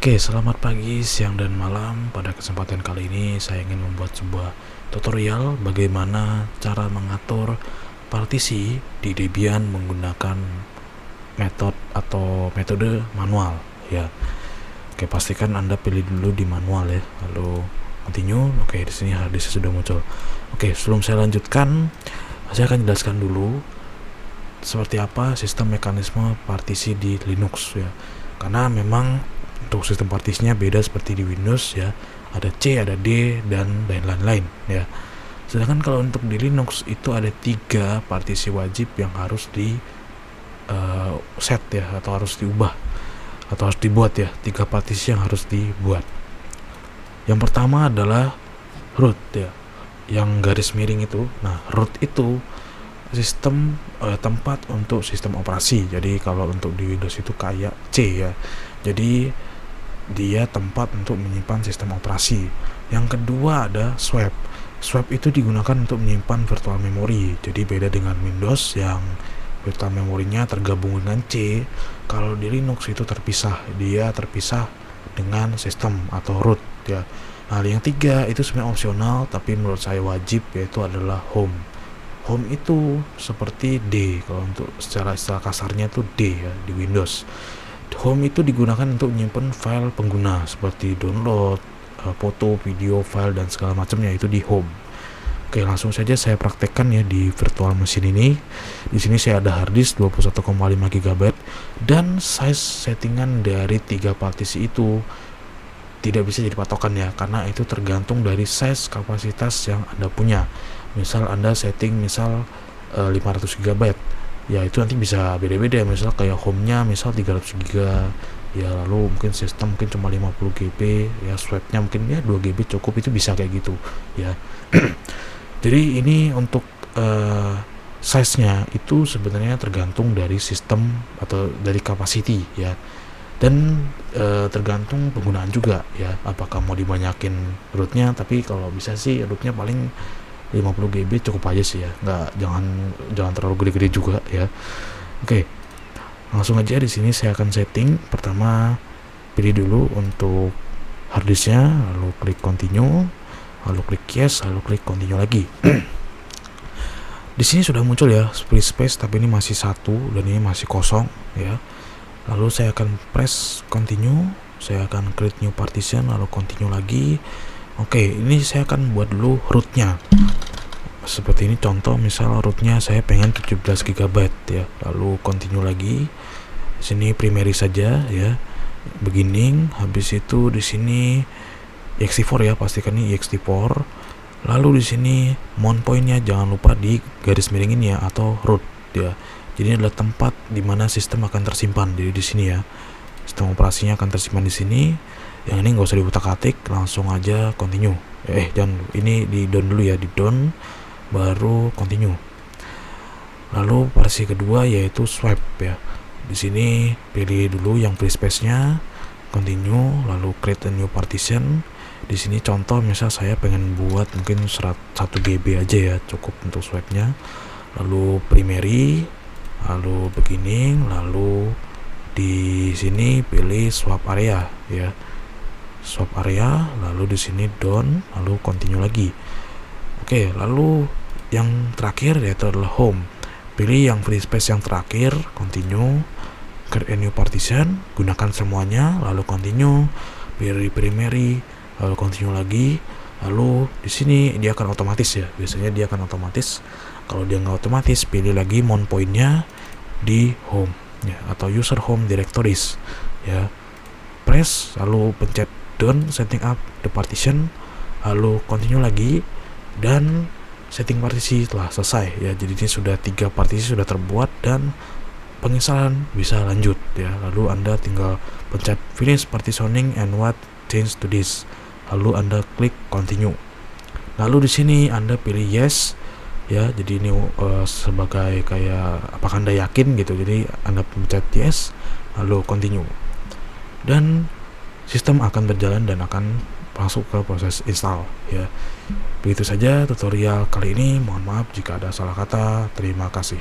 Oke, selamat pagi, siang, dan malam. Pada kesempatan kali ini saya ingin membuat sebuah tutorial bagaimana cara mengatur partisi di Debian menggunakan metode manual ya. Oke, pastikan Anda pilih dulu di manual ya. Lalu continue. Oke, di sini harddisk sudah muncul. Oke, sebelum saya lanjutkan, saya akan jelaskan dulu seperti apa sistem mekanisme partisi di Linux ya. Karena memang untuk sistem partisinya beda seperti di Windows ya, ada C, ada D, dan lain-lain ya. Sedangkan kalau untuk di Linux itu ada 3 partisi wajib yang harus di set ya, atau harus diubah atau harus dibuat ya. 3 partisi yang harus dibuat. Yang pertama adalah root ya, yang garis miring itu. Nah, root itu sistem tempat untuk sistem operasi. Jadi kalau untuk di Windows itu kayak C ya. Jadi dia tempat untuk menyimpan sistem operasi. Yang kedua ada swap. Swap itu digunakan untuk menyimpan virtual memory. Jadi beda dengan Windows yang virtual memorinya tergabung dengan C. Kalau di Linux itu terpisah. Dia terpisah dengan sistem atau root ya. Nah, yang 3 itu sebenarnya opsional tapi menurut saya wajib, yaitu adalah home. Home itu seperti D. Kalau untuk secara istilah kasarnya itu D ya di Windows. Home itu digunakan untuk menyimpan file pengguna seperti download, foto, video, file, dan segala macamnya itu di home. Oke, langsung saja saya praktekkan ya di virtual machine ini. Di sini saya ada harddisk 21,5 GB dan size settingan dari 3 partisi itu tidak bisa jadi patokan ya, karena itu tergantung dari size kapasitas yang Anda punya. Misal Anda setting 500 GB ya, itu nanti bisa beda-beda. Misal kayak home-nya misal 300 GB ya, lalu mungkin sistem mungkin cuma 50 GB ya, swap-nya mungkin ya 2 GB cukup, itu bisa kayak gitu ya. Jadi ini untuk size-nya itu sebenarnya tergantung dari sistem atau dari capacity ya, dan tergantung penggunaan juga ya, apakah mau dibanyakin rootnya. Tapi kalau bisa sih rootnya paling 50 GB cukup aja sih ya, jangan terlalu gede-gede juga ya. Oke, langsung aja di sini saya akan setting. Pertama pilih dulu untuk harddisknya, lalu klik continue, lalu klik yes, lalu klik continue lagi. Di sini sudah muncul ya free space, tapi ini masih 1 dan ini masih kosong ya. Lalu saya akan press continue, saya akan create new partition, lalu continue lagi. Oke, ini saya akan buat dulu rootnya. Seperti ini contoh, misal rootnya saya pengen 17 GB ya. Lalu continue lagi. Di sini primary saja ya. Beginning, habis itu di sini ext4 ya, pastikan ini ext4. Lalu di sini mount point-nya jangan lupa di garis miring ini ya, atau root ya. Jadi ini adalah tempat di mana sistem akan tersimpan. Jadi di sini ya. Sistem operasinya akan tersimpan di sini. Yang ini nggak usah diutak-atik, langsung aja continue. Jangan, ini di down dulu ya, di down baru continue. Lalu partisi kedua yaitu swap ya. Di sini pilih dulu yang free space-nya, continue, lalu create a new partition. Di sini contoh misal saya pengen buat mungkin 1 GB aja ya, cukup untuk swap-nya. Lalu primary, lalu beginning, lalu di sini pilih swap area ya. Swap area, lalu di sini down, lalu continue lagi. Oke, lalu yang terakhir yaitu adalah home. Pilih yang free space yang terakhir, continue, create a new partition, gunakan semuanya, lalu continue, pilih primary, lalu continue lagi. Lalu di sini dia akan otomatis ya, biasanya dia akan otomatis. Kalau dia nggak otomatis, pilih lagi mount point-nya di home ya, atau user home directories ya. Press, lalu pencet done, setting up the partition, lalu continue lagi, dan setting partisi telah selesai ya. Jadi ini sudah 3 partisi sudah terbuat dan penginstalan bisa lanjut ya. Lalu Anda tinggal pencet finish partitioning and what change to this, lalu Anda klik continue. Lalu di sini Anda pilih yes ya. Jadi ini sebagai kayak apakah Anda yakin gitu. Jadi Anda pencet yes, lalu continue, dan sistem akan berjalan dan akan masuk ke proses install ya. Begitu saja tutorial kali ini. Mohon maaf jika ada salah kata. Terima kasih.